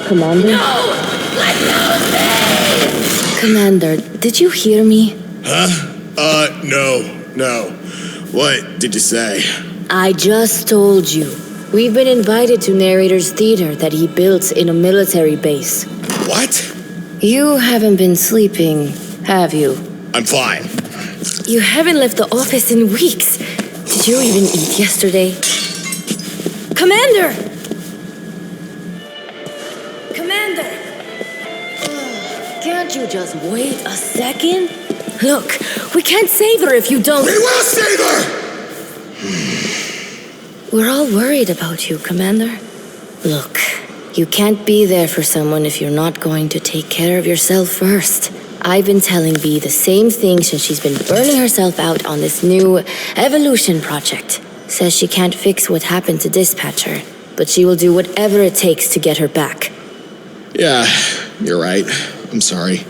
Commander? No! Let go of me! Commander, did you hear me? Huh? No. What did you say? I just told you. We've been invited to Narrator's theater that he built in a military base. What? You haven't been sleeping, have you? I'm fine. You haven't left the office in weeks. Did you even eat yesterday? Commander! Commander! Can't you just wait a second? Look, we can't save her if you don't... We will save her! We're all worried about you, Commander. Look, you can't be there for someone if you're not going to take care of yourself first. I've been telling Bee the same thing since she's been burning herself out on this new evolution project. Says she can't fix what happened to Dispatcher, but she will do whatever it takes to get her back. Yeah, you're right. I'm sorry.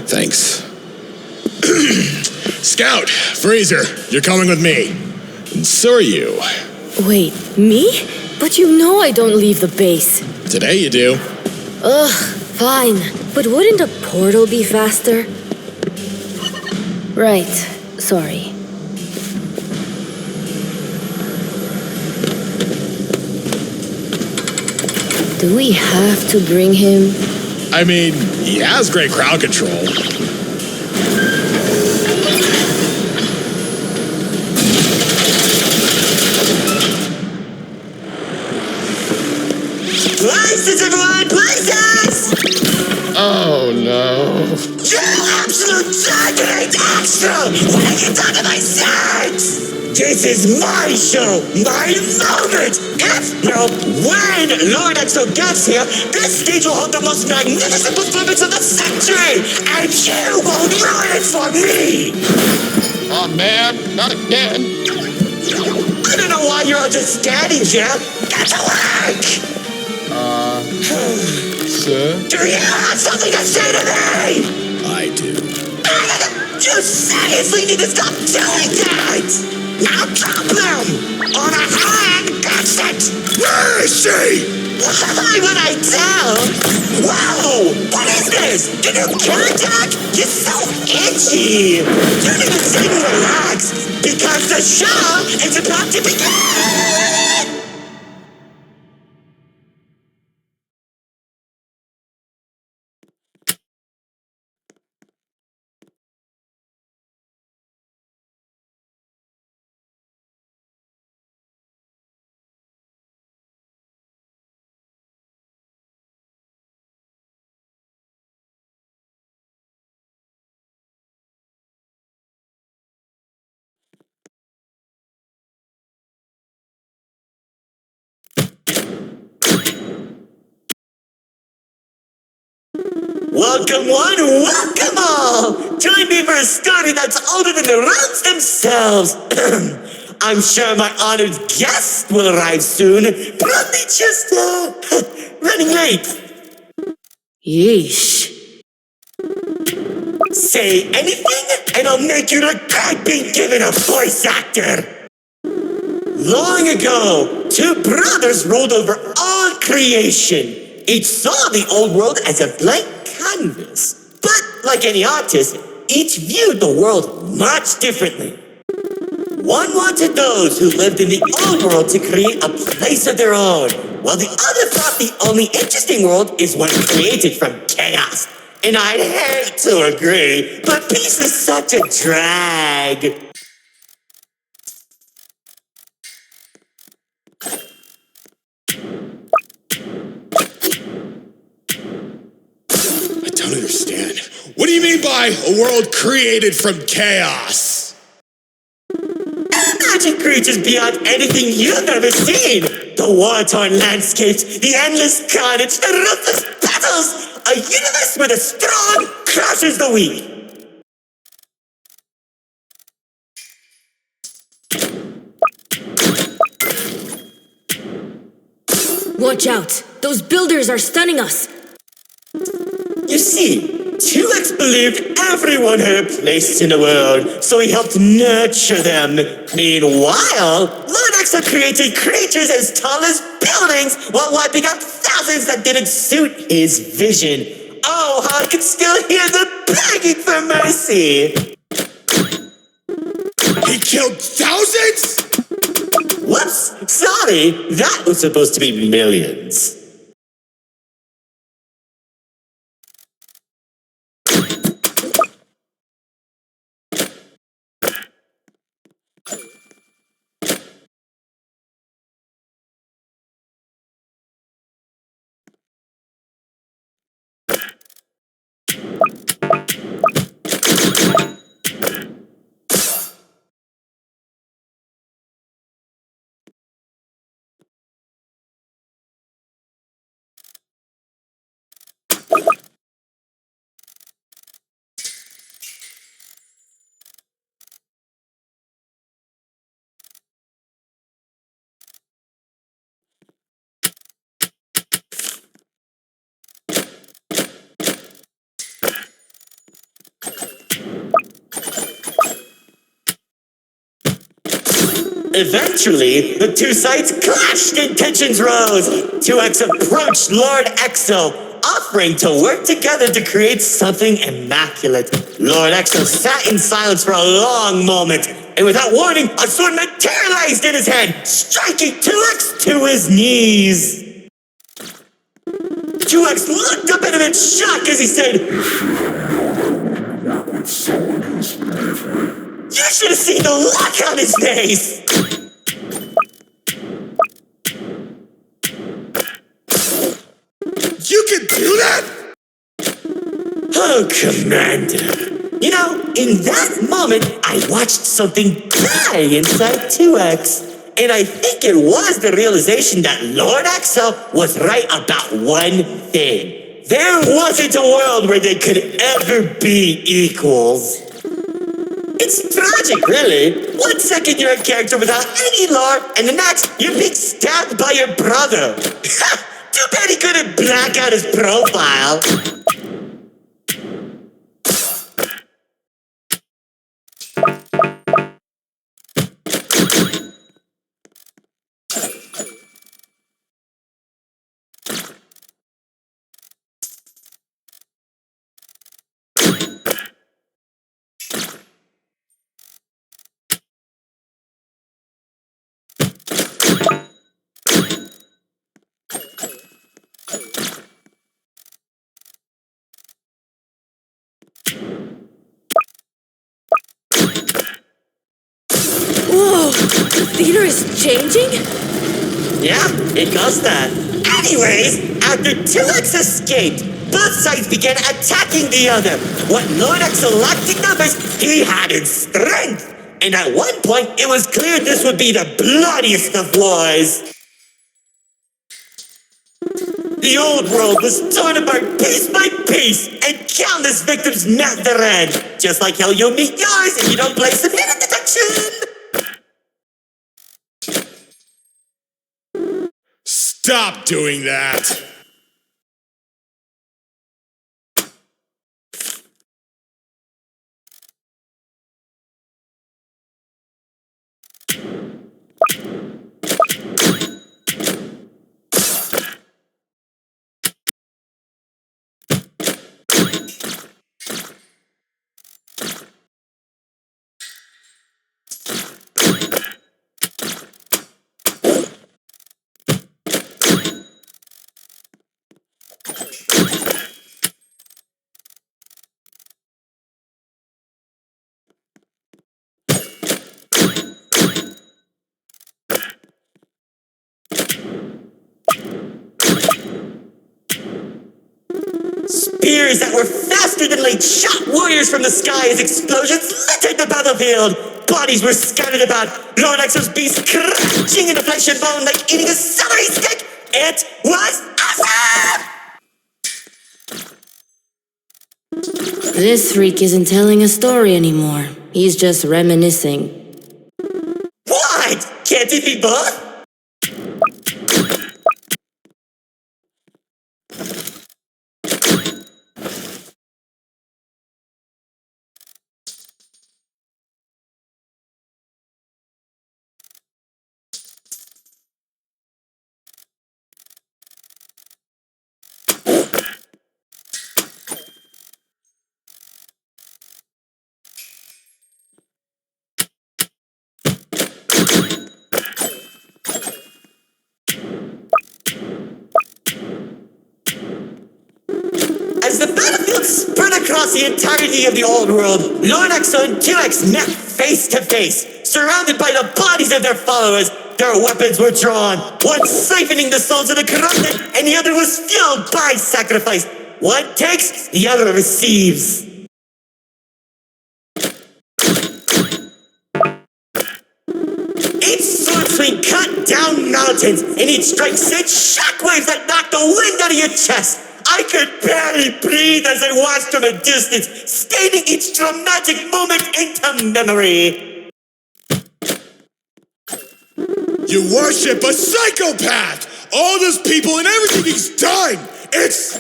Thanks. Scout, Freezer, you're coming with me. And so are you. Wait, me? But you know I don't leave the base. Today you do. Ugh, fine. But wouldn't a portal be faster? Right, sorry. Do we have to bring him? I mean, he has great crowd control. Places, everyone! Places! Oh, no. You absolute giant extra! When I get done to my sex! This is my show! My moment! If, no, when Lord EXO gets here, this stage will hold the most magnificent performance of the century! And you won't ruin it for me! Oh, man, not again. I don't know why you're all just standing here! Get to work! Sir? Do you have something to say to me? I do. You seriously need to stop doing that! Now drop them! On a hand, that's it! Where is she? Why would I tell? Whoa! What is this? Did you kill attack? You're so itchy! You need to stay relaxed, because the show is about to begin! Welcome one, welcome all! Join me for a story that's older than the roads themselves. I'm sure my honored guest will arrive soon. Probably just, running late. Yeesh. Say anything, and I'll make you regret being given a voice actor. Long ago, two brothers ruled over all creation. Each saw the old world as a blank canvas. But like any artist, each viewed the world much differently. One wanted those who lived in the old world to create a place of their own, while the other thought the only interesting world is one created from chaos. And I'd hate to agree, but peace is such a drag. I don't understand. What do you mean by a world created from chaos? Imagine creatures beyond anything you've ever seen. The war-torn landscapes, the endless carnage, the ruthless battles. A universe where the strong crushes the weak. Watch out! Those builders are stunning us! You see, 2X believed everyone had a place in the world, so he helped nurture them. Meanwhile, Lord EXO created creatures as tall as buildings while wiping out thousands thousands that didn't suit his vision. Oh, how I can still hear them begging for mercy. He killed thousands? Whoops, sorry, that was supposed to be millions. Eventually, the two sides clashed and tensions rose. 2X approached Lord Exo, offering to work together to create something immaculate. Lord Exo sat in silence for a long moment, and without warning, a sword materialized in his hand, striking 2X to his knees. 2X looked up at him in shock as he said, "You should have seen the look on his face!" You can do that? Oh, Commander. You know, in that moment, I watched something die inside 2X. And I think it was the realization that Lord Exo was right about one thing. There wasn't a world where they could ever be equals. It's tragic, really. 1 second you're a character without any lore, and the next you're being stabbed by your brother. Too bad he couldn't black out his profile. Whoa! The theater is changing? Yeah, it does that. Anyways, after 2X escaped, both sides began attacking the other. What Lord Exo lacked in numbers, he had in strength. And at one point, it was clear this would be the bloodiest of wars. The old world was torn apart piece by piece, and countless victims met their end. Just like how you'll meet yours if you don't place a hidden detection. Stop doing that! Spears that were faster than light shot warriors from the sky as explosions littered the battlefield. Bodies were scattered about, Lord Exo's beast crunching into flesh and bone like eating a celery stick. It was awesome! This freak isn't telling a story anymore. He's just reminiscing. What? Can't it be both? the battlefield spread across the entirety of the old world, Lord Exo and 2X met face to face, surrounded by the bodies of their followers. Their weapons were drawn, one siphoning the souls of the corrupted, and the other was fueled by sacrifice. One takes, the other receives. Each sword swing cut down mountains, and each strike sent shockwaves that knocked the wind out of your chest. I could barely breathe as I watched from a distance, stating each dramatic moment into memory. You worship a psychopath! All those people and everything he's done! It's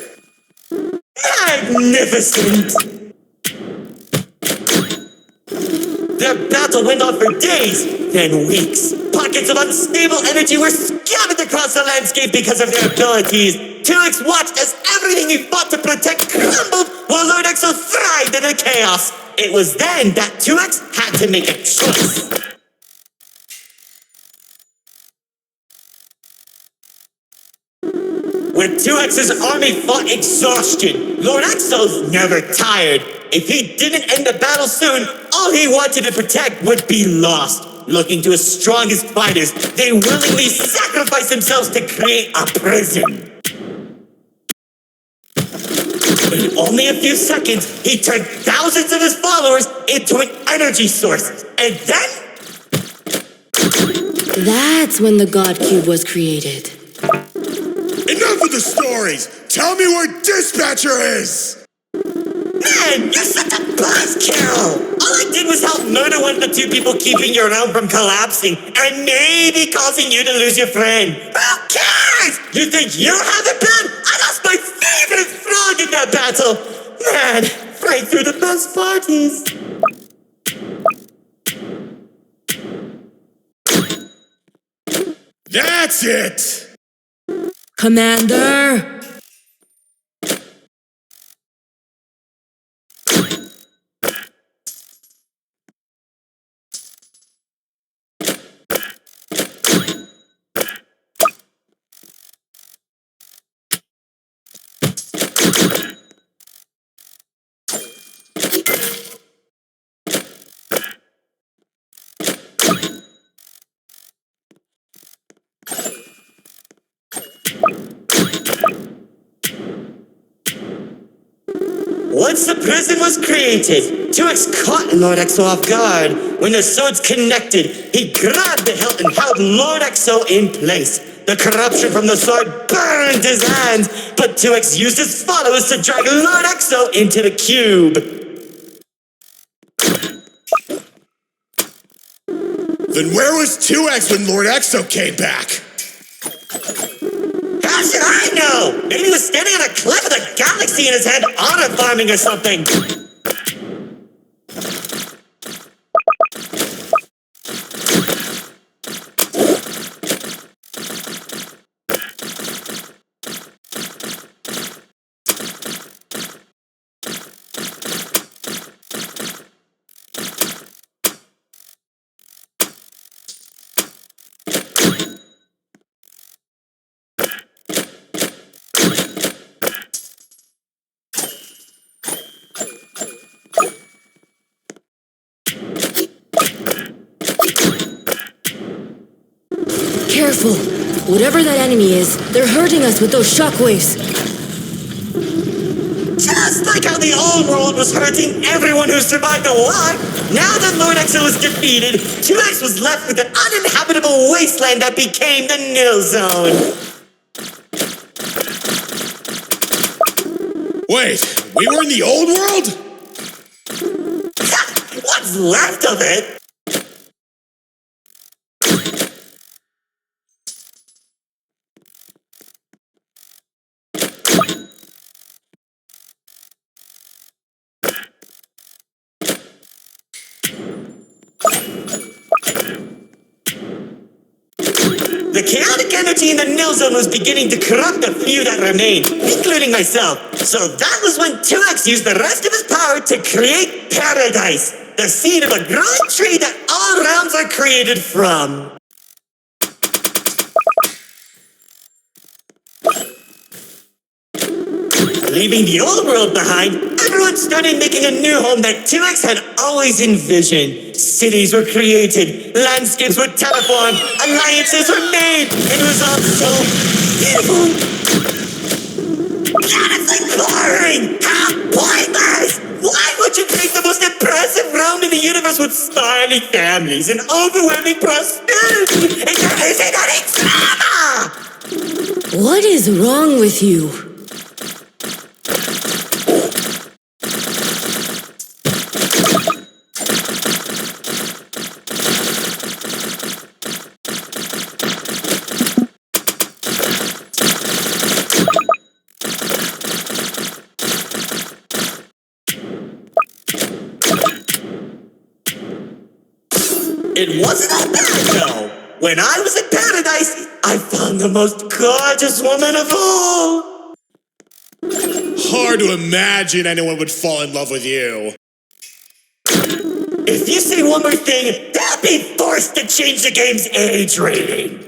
magnificent! Their battle went on for days, then weeks. Pockets of unstable energy were scattered across the landscape because of their abilities. 2X watched as everything he fought to protect crumbled, while Lord Exo thrived in the chaos. It was then that 2X had to make a choice. When 2X's army fought exhaustion, Lord Exo's never tired. If he didn't end the battle soon, all he wanted to protect would be lost. Looking to his strongest fighters, they willingly sacrificed themselves to create a prison. In only a few seconds, he turned thousands of his followers into an energy source. And then... That's when the God Cube was created. enough of the stories! Tell me where Dispatcher is! Man, you're such a buzzkill! All I did was help murder one of the two people keeping your realm from collapsing, and maybe causing you to lose your friend. Who cares? You think you have it bad? I lost my favorite frog in that battle! Man, right through the best parties. That's it! Commander! Once the prison was created, 2X caught Lord Exo off guard. When the swords connected, he grabbed the hilt and held Lord Exo in place. The corruption from the sword burned his hands, but 2X used his followers to drag Lord Exo into the cube. Then where was 2X when Lord Exo came back? How should I know? Maybe he was standing on a cliff with a galaxy in his head, honor farming or something. Careful! Whatever that enemy is, they're hurting us with those shockwaves. Just like how the old world was hurting everyone who survived the war, now that Lord Exo was defeated, 2X was left with an uninhabitable wasteland that became the Null Zone. Wait, we were in the old world? What's left of it? The chaotic energy in the Null Zone was beginning to corrupt the few that remained, including myself. So that was when 2X used the rest of his power to create Paradise, the seed of a growing tree that all realms are created from. Leaving the old world behind, everyone started making a new home that 2X had always envisioned. Cities were created, landscapes were terraformed, alliances were made. It was all so beautiful. Honestly boring! How pointless! Why would you create the most impressive realm in the universe with smiling families and overwhelming prosperity? And there isn't any drama! What is wrong with you? It wasn't all bad, though. When I was in paradise, I found the most gorgeous woman of all. Hard to imagine anyone would fall in love with you. If you say one more thing, they'll be forced to change the game's age rating.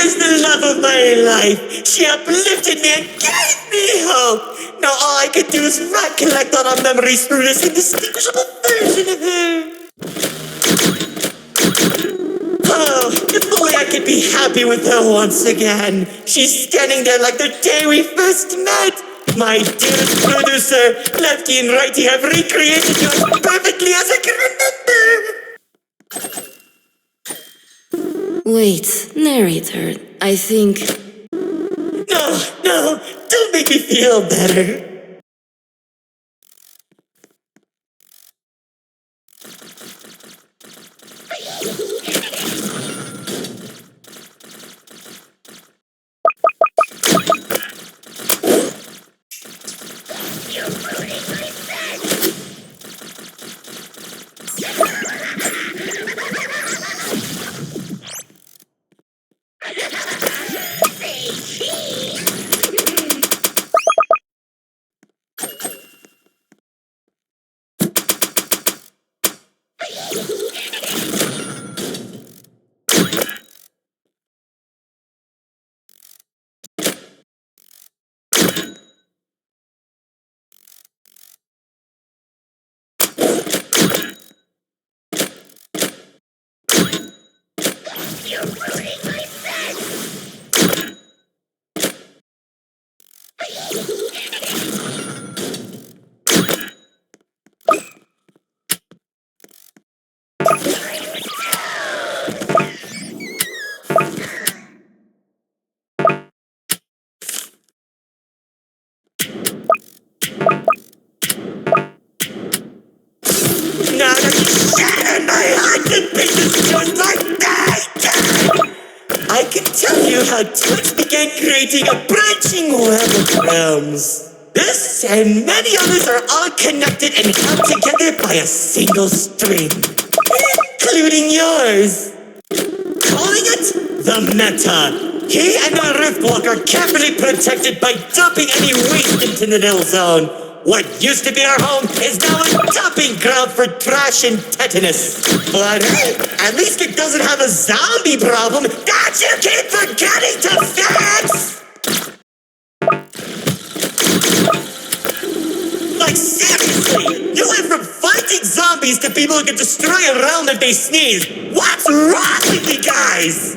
There's the love of my life. She uplifted me and gave me hope. Now all I can do is recollect all our memories through this indistinguishable version of her. Oh, if only I could be happy with her once again. She's standing there like the day we first met. My dearest producer, Lefty and Righty have recreated you as perfectly as I can remember. Wait, narrator, I think... No, don't make me feel better. Now that you shattered my heart to pieces just like that! I can tell you how Twitch began creating a branching web of realms. This and many others are all connected and held together by a single string, including yours. Calling it the Meta. He and the Riftwalk are carefully protected by dumping any waste into the Null Zone. What used to be our home is now a dumping ground for trash and tetanus. But hey, at least it doesn't have a zombie problem that you keep forgetting to fix! Like seriously, you went from memories to people who can destroy a realm if they sneeze. What's wrong with you guys?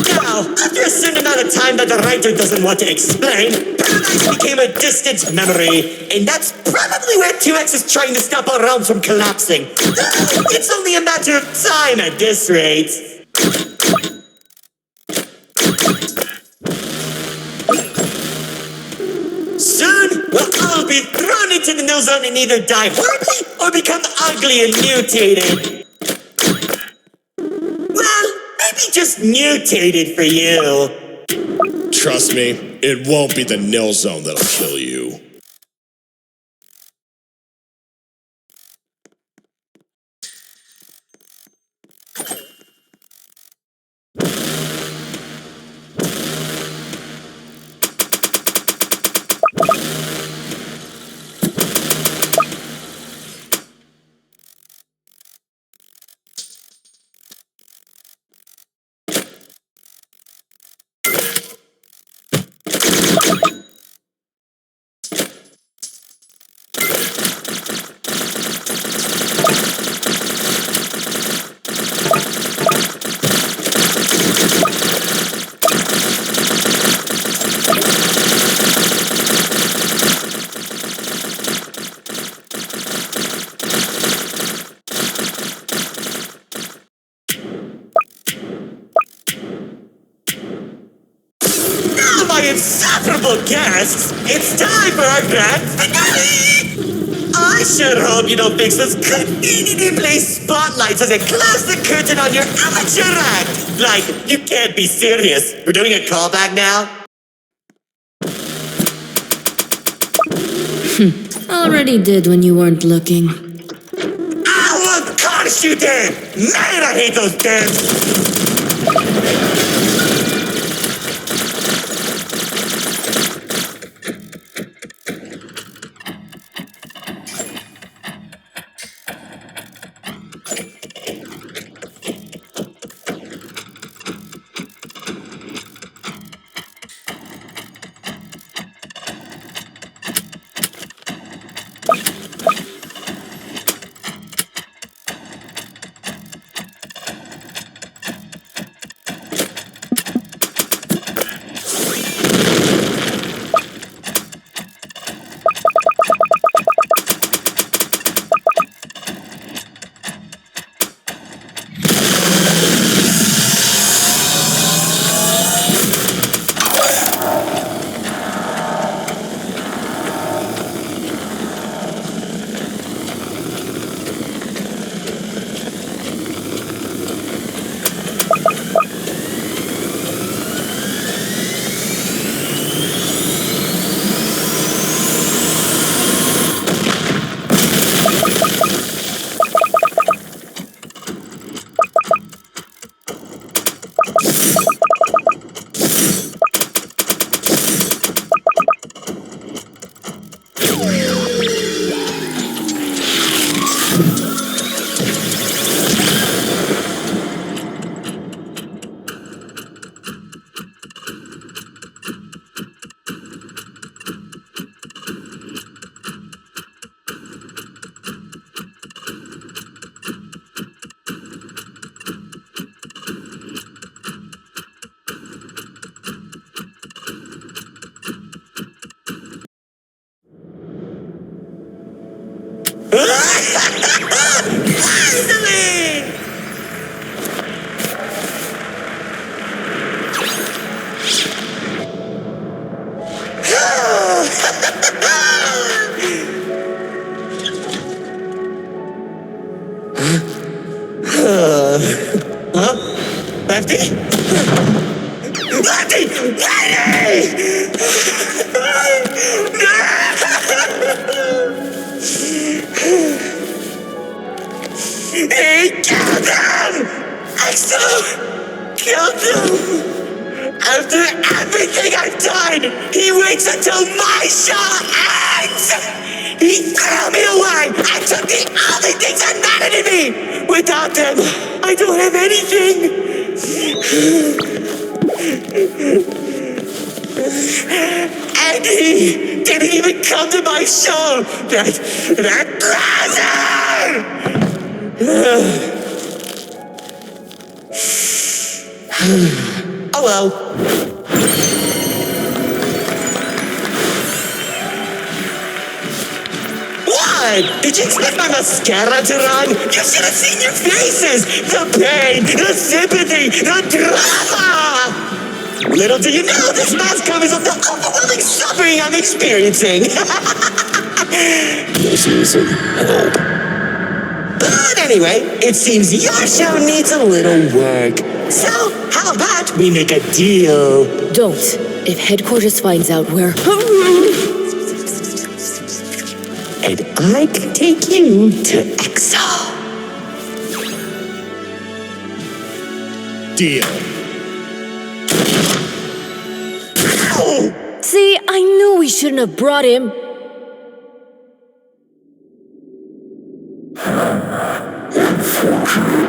Now, after a certain amount of time that the writer doesn't want to explain, Paradise became a distant memory, and that's probably where 2X is trying to stop our realms from collapsing. It's only a matter of time at this rate. Soon, we'll all be thrown into the Null Zone and either die horribly or become ugly and mutated. Well, maybe just mutated for you. Trust me, it won't be the Null Zone that'll kill you. My insufferable guests, it's time for our grand finale! I sure hope you don't fix those conveniently placed spotlights as they close the curtain on your amateur act! Like, you can't be serious. We're doing a callback now? Already did when you weren't looking. Oh, of course you did! Man, I hate those damn... Lefty? Lefty! He killed him! Axel killed him! After everything I've done, he waits until my show ends! He threw me away and took the only things that mattered to me! Without them, I don't have anything! And he didn't even come to my show! That brother! Oh well. What? Did you expect my mascara to run? You should have seen your faces! The pain, the sympathy, the drama! Little do you know, this mask covers up the overwhelming suffering I'm experiencing! This isn't help. But anyway, it seems your show needs a little work. So, how about we make a deal? Don't. If headquarters finds out we're... And I can take you to Exo. Deal. Ow! See, I knew we shouldn't have brought him. Unfortunately,